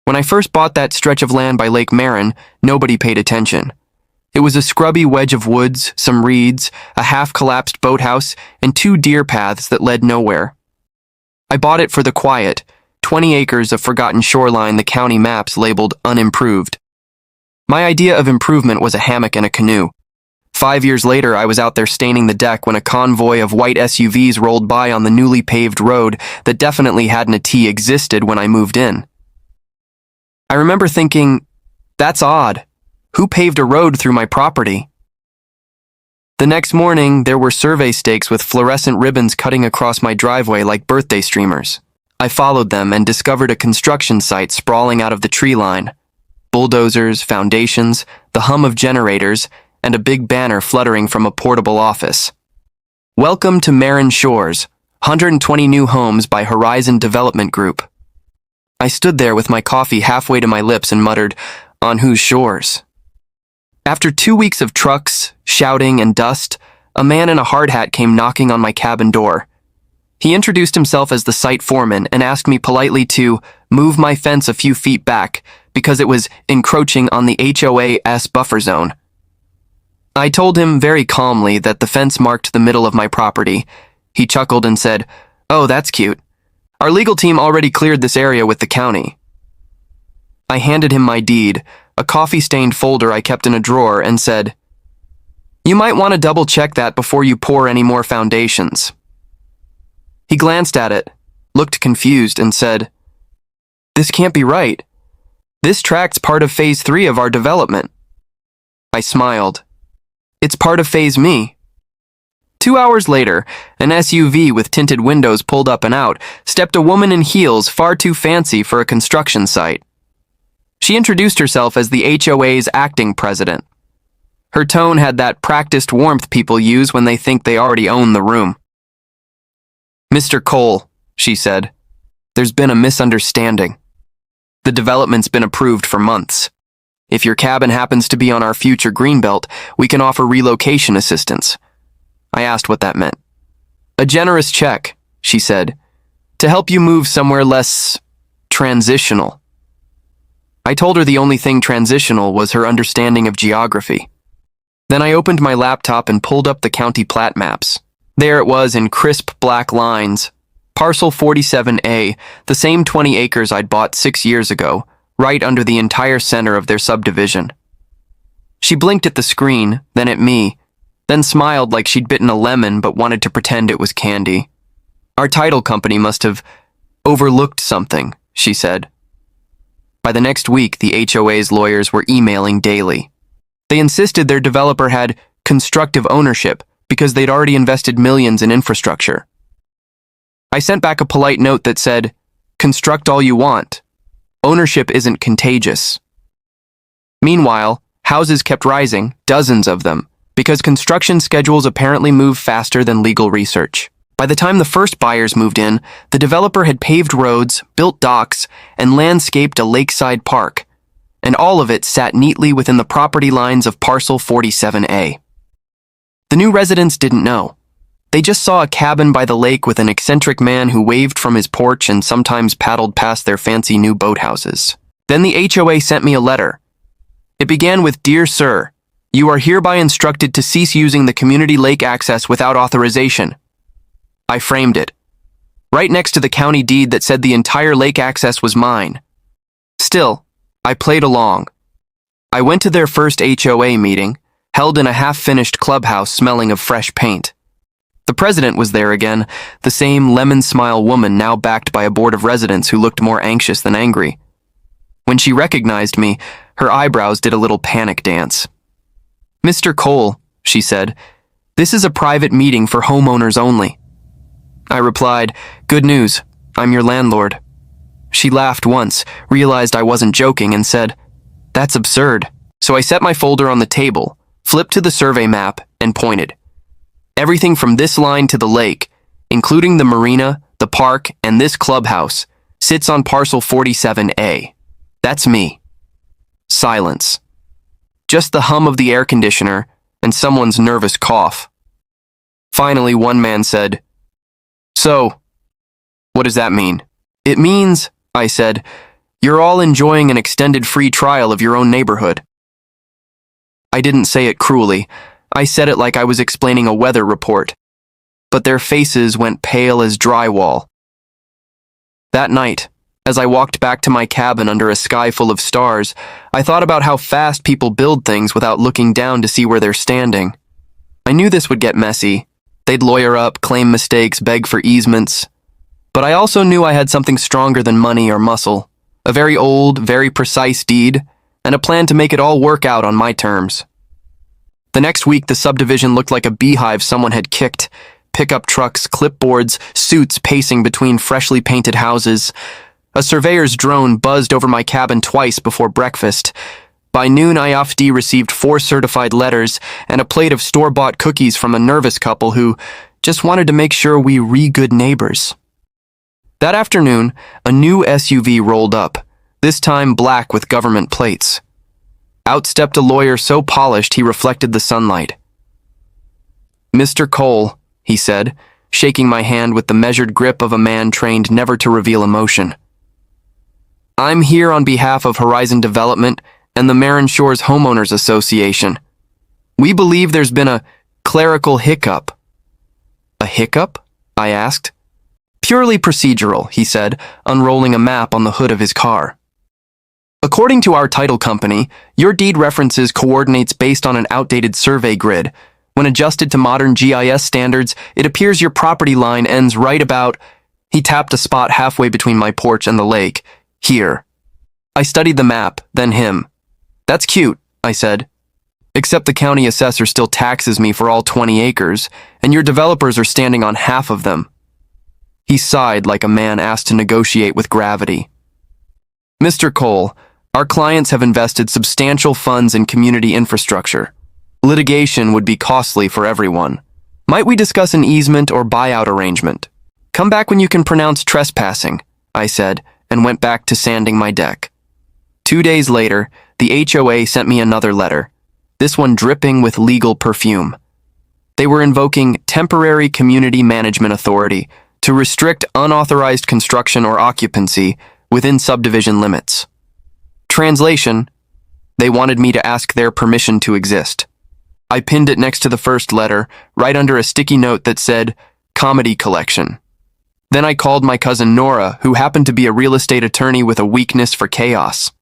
When I first bought that stretch of land by Lake Marin, nobody paid attention. It was a scrubby wedge of woods, some reeds, a half-collapsed boathouse, and 2 deer paths that led nowhere. I bought it for the quiet, 20 acres of forgotten shoreline the county maps labeled unimproved. My idea of improvement was a hammock and a canoe. 5 years later, I was out there staining the deck when a convoy of white SUVs rolled by on the newly paved road that definitely hadn't a T existed when I moved in. I remember thinking, that's odd. Who paved a road through my property? The next morning, there were survey stakes with fluorescent ribbons cutting across my driveway like birthday streamers. I followed them and discovered a construction site sprawling out of the tree line. Bulldozers, foundations, the hum of generators, and a big banner fluttering from a portable office. Welcome to Marin Shores, 120 new homes by Horizon Development Group. I stood there with my coffee halfway to my lips and muttered, on whose shores? After 2 weeks of trucks, shouting, and dust, a man in a hard hat came knocking on my cabin door. He introduced himself as the site foreman and asked me politely to move my fence a few feet back because it was encroaching on the HOA's buffer zone. I told him very calmly that the fence marked the middle of my property. He chuckled and said, "Oh, that's cute. Our legal team already cleared this area with the county." I handed him my deed, a coffee-stained folder I kept in a drawer, and said, "You might want to double-check that before you pour any more foundations." He glanced at it, looked confused, and said, "This can't be right. This tract's part of Phase 3 of our development." I smiled. "It's part of Phase Me." 2 hours later, an SUV with tinted windows pulled up and out, stepped a woman in heels far too fancy for a construction site. She introduced herself as the HOA's acting president. Her tone had that practiced warmth people use when they think they already own the room. "Mr. Cole," she said, "there's been a misunderstanding. The development's been approved for months. If your cabin happens to be on our future greenbelt, we can offer relocation assistance." I asked what that meant. "A generous check," she said, "to help you move somewhere less transitional." I told her the only thing transitional was her understanding of geography. Then I opened my laptop and pulled up the county plat maps. There it was in crisp black lines. Parcel 47A, the same 20 acres I'd bought 6 years ago, right under the entire center of their subdivision. She blinked at the screen, then at me, then smiled like she'd bitten a lemon but wanted to pretend it was candy. "Our title company must have overlooked something," she said. By the next week, the HOA's lawyers were emailing daily. They insisted their developer had constructive ownership because they'd already invested millions in infrastructure. I sent back a polite note that said, "Construct all you want. Ownership isn't contagious." Meanwhile, houses kept rising, dozens of them, because construction schedules apparently move faster than legal research. By the time the first buyers moved in, the developer had paved roads, built docks, and landscaped a lakeside park, and all of it sat neatly within the property lines of Parcel 47A. The new residents didn't know. They just saw a cabin by the lake with an eccentric man who waved from his porch and sometimes paddled past their fancy new boathouses. Then the HOA sent me a letter. It began with, "Dear Sir, you are hereby instructed to cease using the community lake access without authorization." I framed it, right next to the county deed that said the entire lake access was mine. Still, I played along. I went to their first HOA meeting, held in a half-finished clubhouse smelling of fresh paint. The president was there again, the same lemon-smile woman now backed by a board of residents who looked more anxious than angry. When she recognized me, her eyebrows did a little panic dance. "Mr. Cole," she said, "this is a private meeting for homeowners only." I replied, "Good news, I'm your landlord." She laughed once, realized I wasn't joking, and said, "That's absurd." So I set my folder on the table, flipped to the survey map, and pointed. "Everything from this line to the lake, including the marina, the park, and this clubhouse, sits on Parcel 47A. That's me." Silence. Just the hum of the air conditioner and someone's nervous cough. Finally, one man said, "So, what does that mean?" "It means," I said, You're all enjoying an extended free trial of your own neighborhood." I didn't say it cruelly. I said it like I was explaining a weather report. But their faces went pale as drywall. That night, as I walked back to my cabin under a sky full of stars, I thought about how fast people build things without looking down to see where they're standing. I knew this would get messy. They'd lawyer up, claim mistakes, beg for easements. But I also knew I had something stronger than money or muscle. A very old, very precise deed, and a plan to make it all work out on my terms. The next week, the subdivision looked like a beehive someone had kicked. Pickup trucks, clipboards, suits pacing between freshly painted houses. A surveyor's drone buzzed over my cabin twice before breakfast. By noon, IOFD received 4 certified letters and a plate of store-bought cookies from a nervous couple who just wanted to make sure we re-good neighbors. That afternoon, a new SUV rolled up, this time black with government plates. Out stepped a lawyer so polished he reflected the sunlight. "Mr. Cole," he said, shaking my hand with the measured grip of a man trained never to reveal emotion. "I'm here on behalf of Horizon Development and the Marin Shores Homeowners Association. We believe there's been a clerical hiccup." "A hiccup?" I asked. "Purely procedural," he said, unrolling a map on the hood of his car. "According to our title company, your deed references coordinates based on an outdated survey grid. When adjusted to modern GIS standards, it appears your property line ends right about—" He tapped a spot halfway between my porch and the lake. "Here." I studied the map, then him. "That's cute," I said. "Except the county assessor still taxes me for all 20 acres, and your developers are standing on half of them." He sighed like a man asked to negotiate with gravity. "Mr. Cole, our clients have invested substantial funds in community infrastructure. Litigation would be costly for everyone. Might we discuss an easement or buyout arrangement? Come back when you can pronounce trespassing," I said, and went back to sanding my deck. 2 days later, the HOA sent me another letter, this one dripping with legal perfume. They were invoking temporary community management authority to restrict unauthorized construction or occupancy within subdivision limits. Translation: they wanted me to ask their permission to exist. I pinned it next to the first letter, right under a sticky note that said, "Comedy Collection." Then I called my cousin Nora, who happened to be a real estate attorney with a weakness for chaos.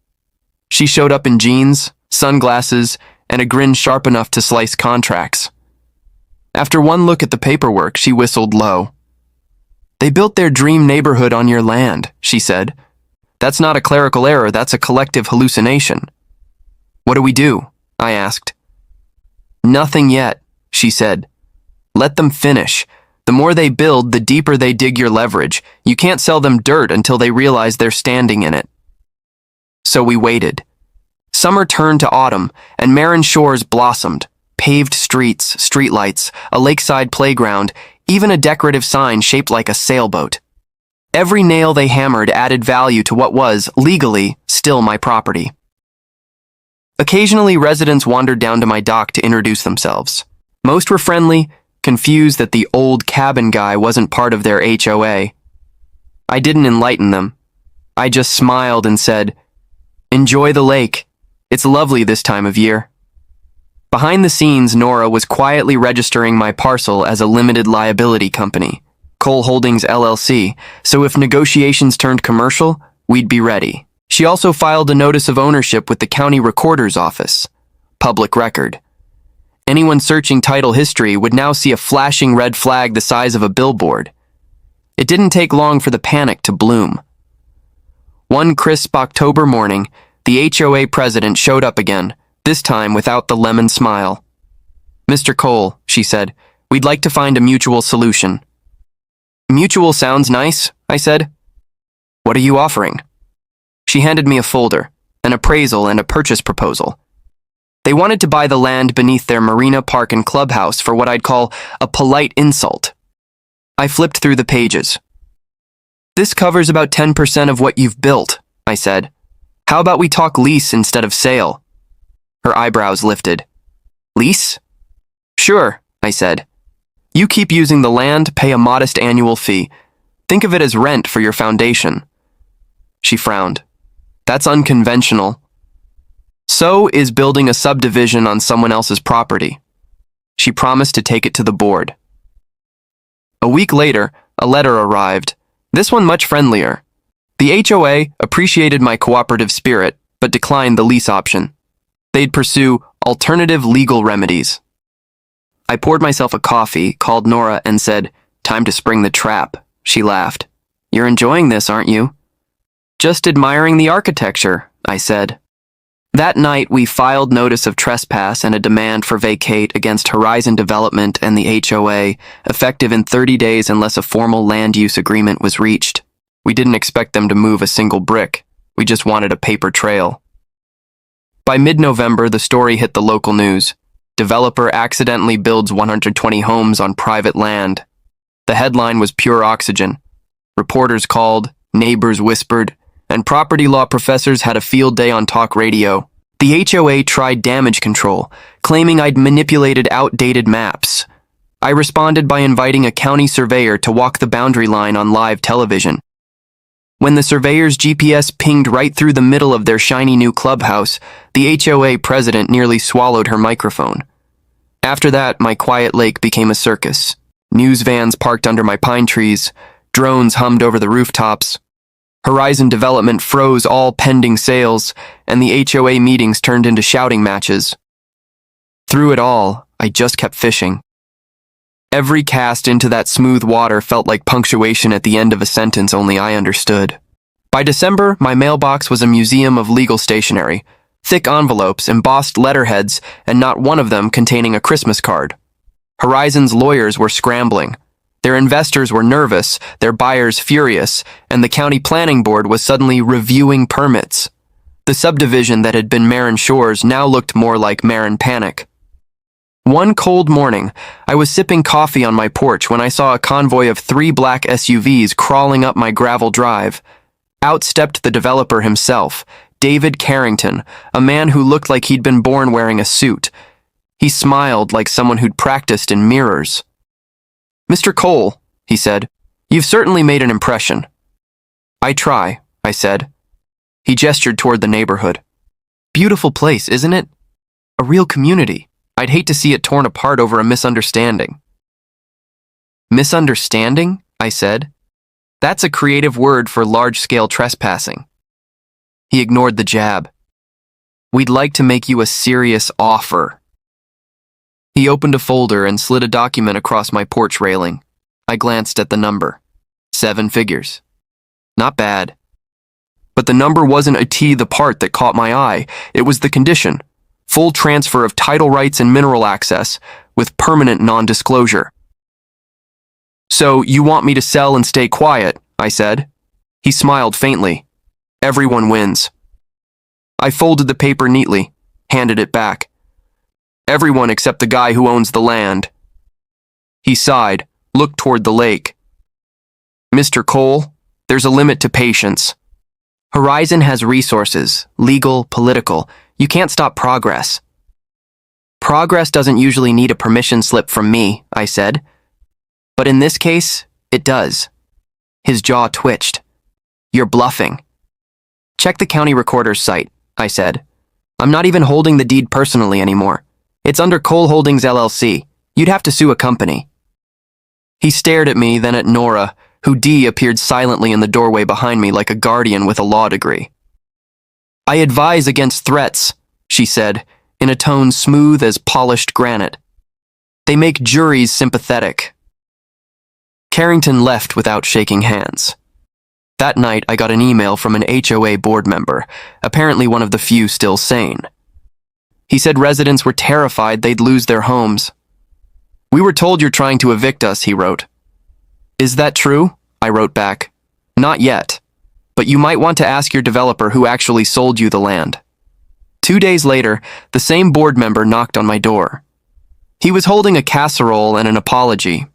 She showed up in jeans, sunglasses, and a grin sharp enough to slice contracts. After one look at the paperwork, she whistled low. "They built their dream neighborhood on your land," she said. "That's not a clerical error, that's a collective hallucination." "What do we do?" I asked. "Nothing yet," she said. "Let them finish. The more they build, the deeper they dig your leverage. You can't sell them dirt until they realize they're standing in it." So we waited. Summer turned to autumn, and Marin Shores blossomed. Paved streets, streetlights, a lakeside playground, even a decorative sign shaped like a sailboat. Every nail they hammered added value to what was, legally, still my property. Occasionally, residents wandered down to my dock to introduce themselves. Most were friendly, confused that the old cabin guy wasn't part of their HOA. I didn't enlighten them. I just smiled and said, "Enjoy the lake. It's lovely this time of year." Behind the scenes, Nora was quietly registering my parcel as a limited liability company, Cole Holdings LLC, so if negotiations turned commercial, we'd be ready. She also filed a notice of ownership with the county recorder's office. Public record. Anyone searching title history would now see a flashing red flag the size of a billboard. It didn't take long for the panic to bloom. One crisp October morning, the HOA president showed up again, this time without the lemon smile. "Mr. Cole," she said, "we'd like to find a mutual solution." "Mutual sounds nice," I said. "What are you offering?" She handed me a folder, an appraisal and a purchase proposal. They wanted to buy the land beneath their marina park and clubhouse for what I'd call a polite insult. I flipped through the pages. "This covers about 10% of what you've built," I said. "How about we talk lease instead of sale?" Her eyebrows lifted. "Lease?" "Sure," I said. "You keep using the land, pay a modest annual fee. Think of it as rent for your foundation." She frowned. That's unconventional. So is building a subdivision on someone else's property. She promised to take it to the board. A week later, a letter arrived, this one much friendlier. The HOA appreciated my cooperative spirit, but declined the lease option. They'd pursue alternative legal remedies. I poured myself a coffee, called Nora, and said, "Time to spring the trap." She laughed. "You're enjoying this, aren't you?" "Just admiring the architecture," I said. That night, we filed notice of trespass and a demand for vacate against Horizon Development and the HOA, effective in 30 days unless a formal land use agreement was reached. We didn't expect them to move a single brick. We just wanted a paper trail. By mid-November, the story hit the local news. Developer accidentally builds 120 homes on private land. The headline was pure oxygen. Reporters called, neighbors whispered, and property law professors had a field day on talk radio. The HOA tried damage control, claiming I'd manipulated outdated maps. I responded by inviting a county surveyor to walk the boundary line on live television. When the surveyor's GPS pinged right through the middle of their shiny new clubhouse, the HOA president nearly swallowed her microphone. After that, my quiet lake became a circus. News vans parked under my pine trees, drones hummed over the rooftops. Horizon Development froze all pending sales, and the HOA meetings turned into shouting matches. Through it all, I just kept fishing. Every cast into that smooth water felt like punctuation at the end of a sentence only I understood. By December, my mailbox was a museum of legal stationery, thick envelopes, embossed letterheads, and not one of them containing a Christmas card. Horizon's lawyers were scrambling. Their investors were nervous, their buyers furious, and the county planning board was suddenly reviewing permits. The subdivision that had been Marin Shores now looked more like Marin Panic. One cold morning, I was sipping coffee on my porch when I saw a convoy of 3 black SUVs crawling up my gravel drive. Out stepped the developer himself, David Carrington, a man who looked like he'd been born wearing a suit. He smiled like someone who'd practiced in mirrors. "Mr. Cole," he said, "you've certainly made an impression." "I try," I said. He gestured toward the neighborhood. "Beautiful place, isn't it? A real community. I'd hate to see it torn apart over a misunderstanding." "Misunderstanding?" I said. "That's a creative word for large-scale trespassing." He ignored the jab. "We'd like to make you a serious offer." He opened a folder and slid a document across my porch railing. I glanced at the number. 7 figures. Not bad. But the number wasn't the part that caught my eye. It was the condition. Full transfer of title rights and mineral access, with permanent non-disclosure. "So you want me to sell and stay quiet?" I said. He smiled faintly. "Everyone wins." I folded the paper neatly, handed it back. "Everyone except the guy who owns the land." He sighed, looked toward the lake. "Mr. Cole, there's a limit to patience. Horizon has resources, legal, political. You can't stop progress." "Progress doesn't usually need a permission slip from me," I said. "But in this case, it does." His jaw twitched. "You're bluffing." "Check the county recorder's site," I said. "I'm not even holding the deed personally anymore. It's under Cole Holdings LLC. You'd have to sue a company." He stared at me, then at Nora, who appeared silently in the doorway behind me like a guardian with a law degree. "I advise against threats," she said, in a tone smooth as polished granite. "They make juries sympathetic." Carrington left without shaking hands. That night, I got an email from an HOA board member, apparently one of the few still sane. He said residents were terrified they'd lose their homes. "We were told you're trying to evict us," he wrote. "Is that true?" I wrote back. "Not yet. But you might want to ask your developer who actually sold you the land." 2 days later, the same board member knocked on my door. He was holding a casserole and an apology.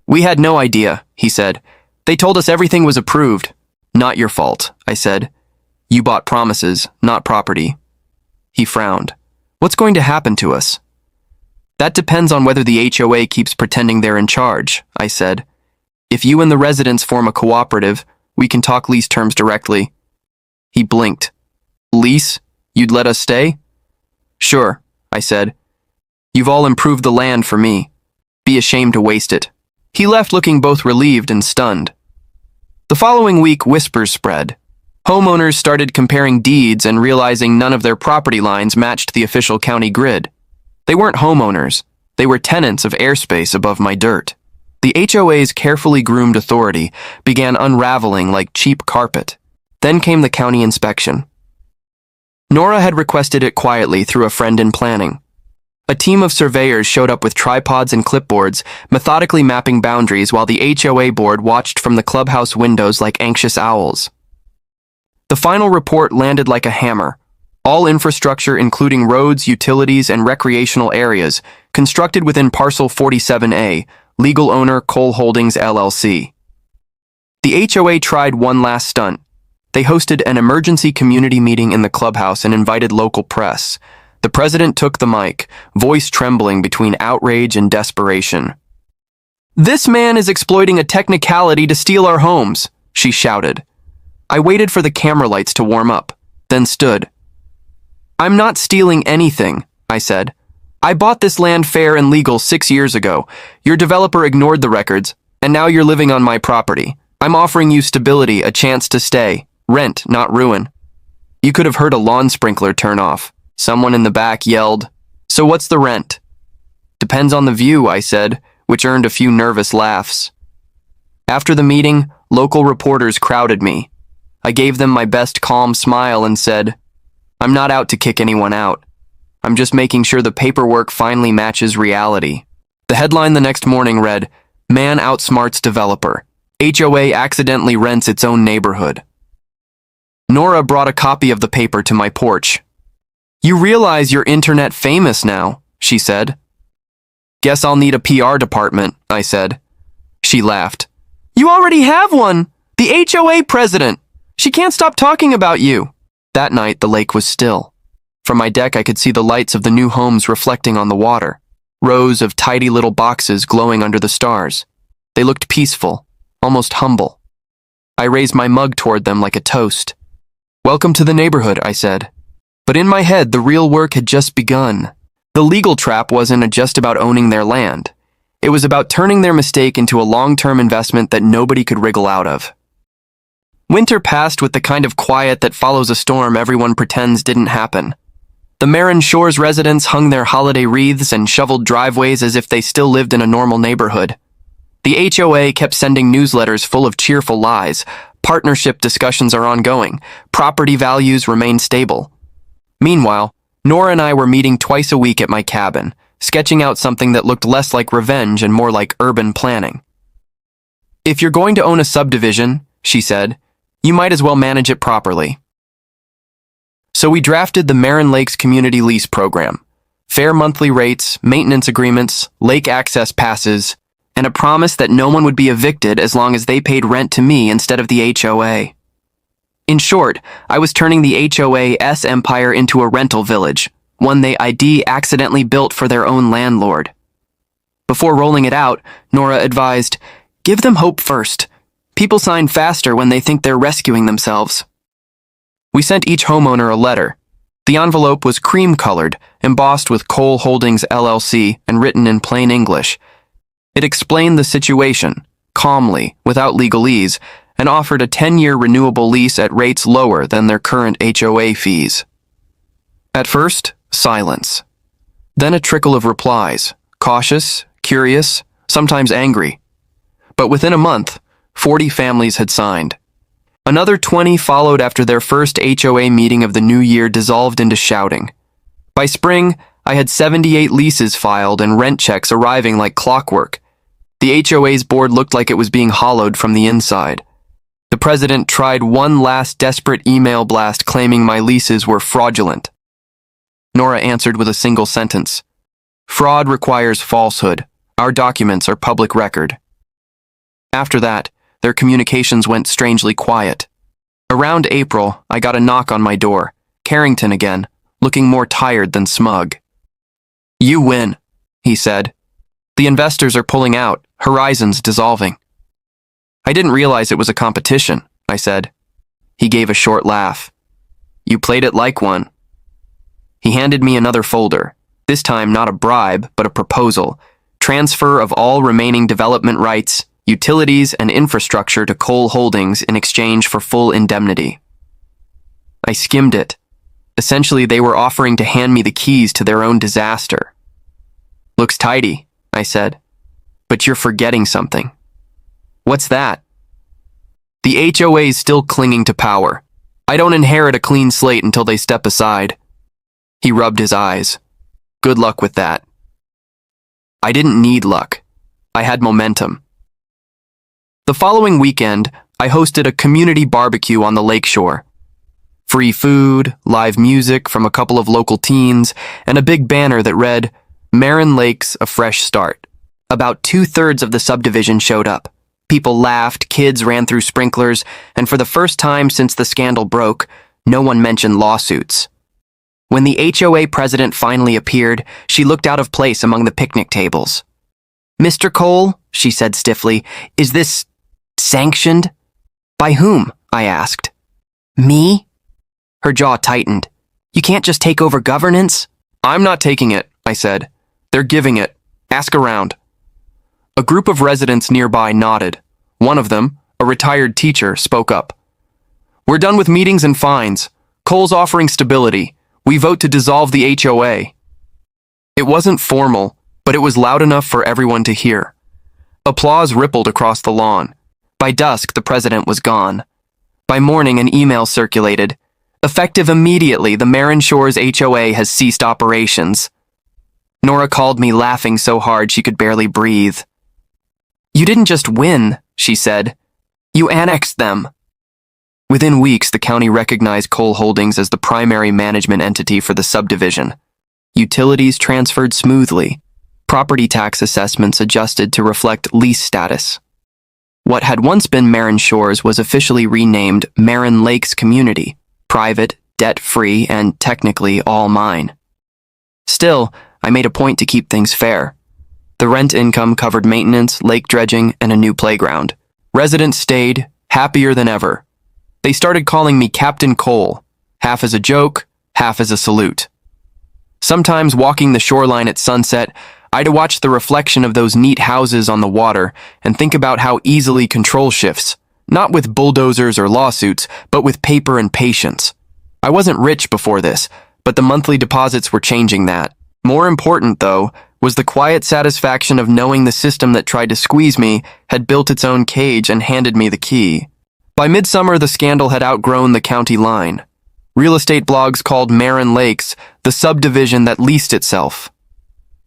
"We had no idea," he said. "They told us everything was approved." "Not your fault," I said. "You bought promises, not property." He frowned. "What's going to happen to us?" "That depends on whether the HOA keeps pretending they're in charge," I said. "If you and the residents form a cooperative, we can talk lease terms directly." He blinked. Lease? You'd let us stay? Sure, I said. You've all improved the land for me. Be ashamed to waste it. He left looking both relieved and stunned. The following week, whispers spread. Homeowners started comparing deeds and realizing none of their property lines matched the official county grid. They weren't homeowners. They were tenants of airspace above my dirt. The HOA's carefully groomed authority began unraveling like cheap carpet. Then came the county inspection. Nora had requested it quietly through a friend in planning. A team of surveyors showed up with tripods and clipboards, methodically mapping boundaries while the HOA board watched from the clubhouse windows like anxious owls. The final report landed like a hammer. All infrastructure, including roads, utilities, and recreational areas, constructed within Parcel 47A, legal owner Cole Holdings LLC. The HOA tried one last stunt. They hosted an emergency community meeting in the clubhouse and invited local press. The president took the mic, voice trembling between outrage and desperation. "This man is exploiting a technicality to steal our homes," she shouted. I waited for the camera lights to warm up, then stood. "I'm not stealing anything," I said. "I bought this land fair and legal 6 years ago. Your developer ignored the records, and now you're living on my property. I'm offering you stability, a chance to stay. Rent, not ruin." You could have heard a lawn sprinkler turn off. Someone in the back yelled, "So what's the rent?" "Depends on the view," I said, which earned a few nervous laughs. After the meeting, local reporters crowded me. I gave them my best calm smile and said, "I'm not out to kick anyone out. I'm just making sure the paperwork finally matches reality." The headline the next morning read, "Man outsmarts developer. HOA accidentally rents its own neighborhood." Nora brought a copy of the paper to my porch. "You realize you're internet famous now," she said. "Guess I'll need a PR department," I said. She laughed. "You already have one! The HOA president! She can't stop talking about you." That night, the lake was still. From my deck, I could see the lights of the new homes reflecting on the water, rows of tidy little boxes glowing under the stars. They looked peaceful, almost humble. I raised my mug toward them like a toast. "Welcome to the neighborhood," I said. But in my head, the real work had just begun. The legal trap wasn't just about owning their land. It was about turning their mistake into a long-term investment that nobody could wriggle out of. Winter passed with the kind of quiet that follows a storm everyone pretends didn't happen. The Marin Shores residents hung their holiday wreaths and shoveled driveways as if they still lived in a normal neighborhood. The HOA kept sending newsletters full of cheerful lies. Partnership discussions are ongoing. Property values remain stable. Meanwhile, Nora and I were meeting twice a week at my cabin, sketching out something that looked less like revenge and more like urban planning. "If you're going to own a subdivision," she said, "you might as well manage it properly." So we drafted the Marin Lakes Community Lease Program. Fair monthly rates, maintenance agreements, lake access passes, and a promise that no one would be evicted as long as they paid rent to me instead of the HOA. In short, I was turning the HOA's empire into a rental village, one they accidentally built for their own landlord. Before rolling it out, Nora advised, "Give them hope first. People sign faster when they think they're rescuing themselves." We sent each homeowner a letter. The envelope was cream-colored, embossed with Cole Holdings LLC and written in plain English. It explained the situation, calmly, without legalese, and offered a 10-year renewable lease at rates lower than their current HOA fees. At first, silence. Then a trickle of replies, cautious, curious, sometimes angry. But within a month, 40 families had signed. Another 20 followed after their first HOA meeting of the new year dissolved into shouting. By spring, I had 78 leases filed and rent checks arriving like clockwork. The HOA's board looked like it was being hollowed from the inside. The president tried one last desperate email blast claiming my leases were fraudulent. Nora answered with a single sentence. "Fraud requires falsehood. Our documents are public record." After that, their communications went strangely quiet. Around April, I got a knock on my door. Carrington again, looking more tired than smug. "You win," he said. "The investors are pulling out, horizons dissolving." "I didn't realize it was a competition," I said. He gave a short laugh. You played it like one. He handed me another folder, this time not a bribe, but a proposal. Transfer of all remaining development rights, utilities, and infrastructure to Cole Holdings in exchange for full indemnity. I skimmed it. Essentially, they were offering to hand me the keys to their own disaster. Looks tidy, I said. But you're forgetting something. What's that? The HOA's still clinging to power. I don't inherit a clean slate until they step aside. He rubbed his eyes. Good luck with that. I didn't need luck. I had momentum. The following weekend, I hosted a community barbecue on the lakeshore. Free food, live music from a couple of local teens, and a big banner that read, Marin Lakes, a fresh start. About 2/3 of the subdivision showed up. People laughed, kids ran through sprinklers, and for the first time since the scandal broke, no one mentioned lawsuits. When the HOA president finally appeared, she looked out of place among the picnic tables. Mr. Cole, she said stiffly, is this sanctioned? By whom? I asked. Me? Her jaw tightened. You can't just take over governance? I'm not taking it, I said. They're giving it. Ask around. A group of residents nearby nodded. One of them, a retired teacher, spoke up. We're done with meetings and fines. Cole's offering stability. We vote to dissolve the HOA. It wasn't formal, but it was loud enough for everyone to hear. Applause rippled across the lawn. By dusk, the president was gone. By morning, an email circulated. Effective immediately, the Marin Shores HOA has ceased operations. Nora called me, laughing so hard she could barely breathe. You didn't just win, she said. You annexed them. Within weeks, the county recognized Cole Holdings as the primary management entity for the subdivision. Utilities transferred smoothly. Property tax assessments adjusted to reflect lease status. What had once been Marin Shores was officially renamed Marin Lakes Community, private, debt-free, and technically all mine. Still, I made a point to keep things fair. The rent income covered maintenance, lake dredging, and a new playground. Residents stayed, happier than ever. They started calling me Captain Cole, half as a joke, half as a salute. Sometimes walking the shoreline at sunset, I'd watch the reflection of those neat houses on the water and think about how easily control shifts, not with bulldozers or lawsuits, but with paper and patience. I wasn't rich before this, but the monthly deposits were changing that. More important, though, was the quiet satisfaction of knowing the system that tried to squeeze me had built its own cage and handed me the key. By midsummer, the scandal had outgrown the county line. Real estate blogs called Marin Lakes the subdivision that leased itself.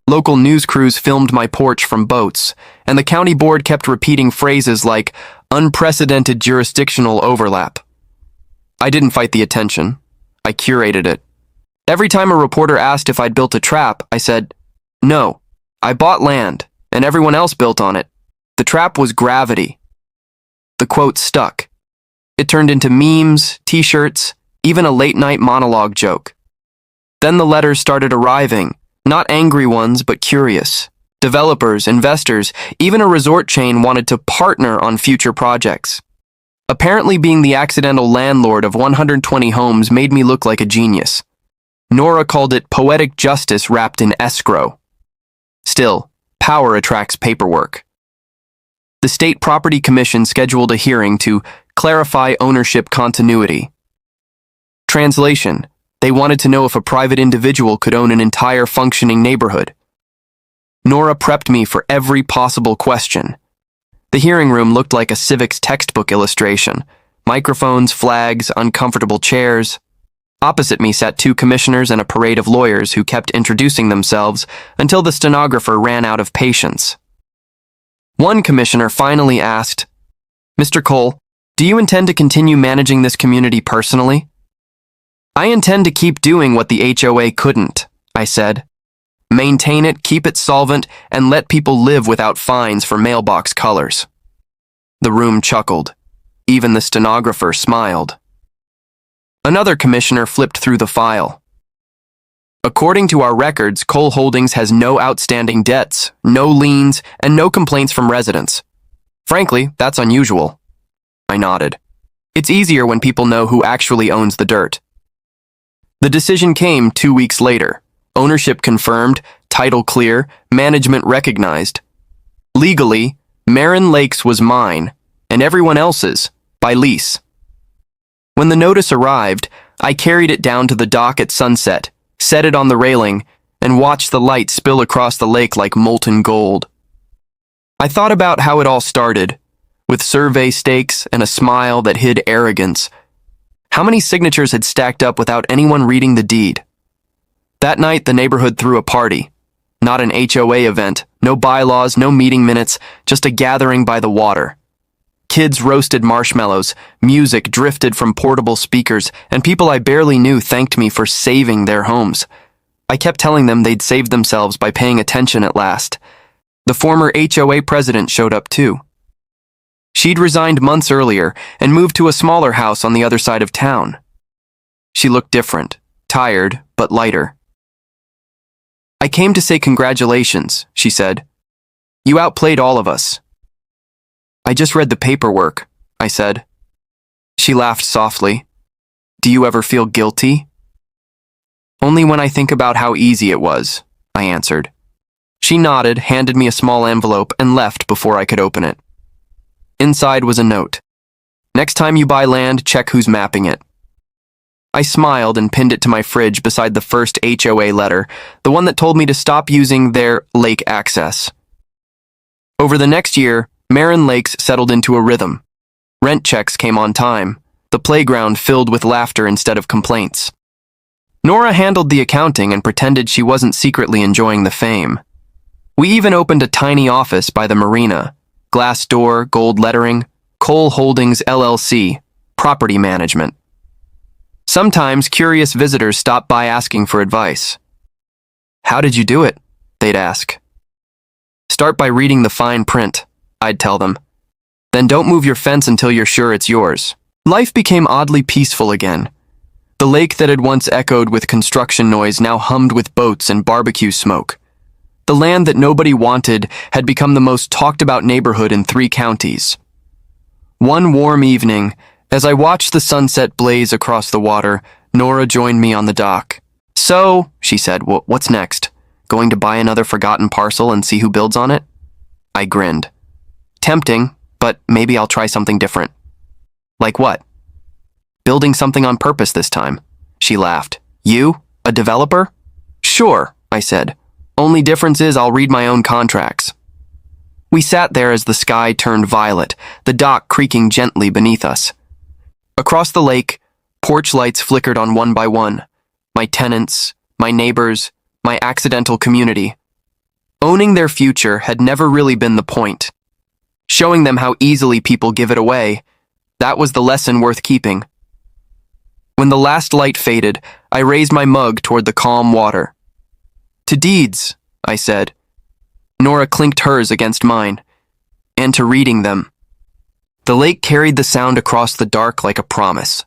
Local news crews filmed my porch from boats, and the county board kept repeating phrases like unprecedented jurisdictional overlap. I didn't fight the attention. I curated it. Every time a reporter asked if I'd built a trap, I said, no, I bought land, and everyone else built on it. The trap was gravity. The quote stuck. It turned into memes, t-shirts, even a late-night monologue joke. Then the letters started arriving, not angry ones, but curious. Developers, investors, even a resort chain wanted to partner on future projects. Apparently being the accidental landlord of 120 homes made me look like a genius. Nora called it poetic justice wrapped in escrow. Still, power attracts paperwork. The State Property Commission scheduled a hearing to clarify ownership continuity. Translation: they wanted to know if a private individual could own an entire functioning neighborhood. Nora prepped me for every possible question. The hearing room looked like a civics textbook illustration. Microphones, flags, uncomfortable chairs. Opposite me sat two commissioners and a parade of lawyers who kept introducing themselves until the stenographer ran out of patience. One commissioner finally asked, Mr. Cole, do you intend to continue managing this community personally? I intend to keep doing what the HOA couldn't, I said. Maintain it, keep it solvent, and let people live without fines for mailbox colors. The room chuckled. Even the stenographer smiled. Another commissioner flipped through the file. According to our records, Cole Holdings has no outstanding debts, no liens, and no complaints from residents. Frankly, that's unusual. I nodded. It's easier when people know who actually owns the dirt. The decision came 2 weeks later. Ownership confirmed, title clear, management recognized. Legally, Marin Lakes was mine, and everyone else's, by lease. When the notice arrived, I carried it down to the dock at sunset, set it on the railing, and watched the light spill across the lake like molten gold. I thought about how it all started, with survey stakes and a smile that hid arrogance. How many signatures had stacked up without anyone reading the deed? That night, the neighborhood threw a party. Not an HOA event, no bylaws, no meeting minutes, just a gathering by the water. Kids roasted marshmallows, music drifted from portable speakers, and people I barely knew thanked me for saving their homes. I kept telling them they'd saved themselves by paying attention at last. The former HOA president showed up too. She'd resigned months earlier and moved to a smaller house on the other side of town. She looked different, tired, but lighter. "I came to say congratulations," she said. "You outplayed all of us." "I just read the paperwork," I said. She laughed softly. "Do you ever feel guilty?" "Only when I think about how easy it was," I answered. She nodded, handed me a small envelope, and left before I could open it. Inside was a note. "Next time you buy land, check who's mapping it." I smiled and pinned it to my fridge beside the first HOA letter, the one that told me to stop using their lake access. Over the next year, Marin Lakes settled into a rhythm. Rent checks came on time, the playground filled with laughter instead of complaints. Nora handled the accounting and pretended she wasn't secretly enjoying the fame. We even opened a tiny office by the marina. Glass door, gold lettering, Cole Holdings LLC, property management. Sometimes curious visitors stopped by asking for advice. "How did you do it?" they'd ask. "Start by reading the fine print," I'd tell them. "Then don't move your fence until you're sure it's yours." Life became oddly peaceful again. The lake that had once echoed with construction noise now hummed with boats and barbecue smoke. The land that nobody wanted had become the most talked-about neighborhood in 3 counties. One warm evening, as I watched the sunset blaze across the water, Nora joined me on the dock. "So," she said, "what's next? Going to buy another forgotten parcel and see who builds on it?" I grinned. "Tempting, but maybe I'll try something different." "Like what?" "Building something on purpose this time." She laughed. "You? A developer?" "Sure," I said. "Only difference is I'll read my own contracts." We sat there as the sky turned violet, the dock creaking gently beneath us. Across the lake, porch lights flickered on one by one. My tenants, my neighbors, my accidental community. Owning their future had never really been the point. Showing them how easily people give it away, that was the lesson worth keeping. When the last light faded, I raised my mug toward the calm water. "To deeds," I said. Nora clinked hers against mine. "And to reading them." The lake carried the sound across the dark like a promise.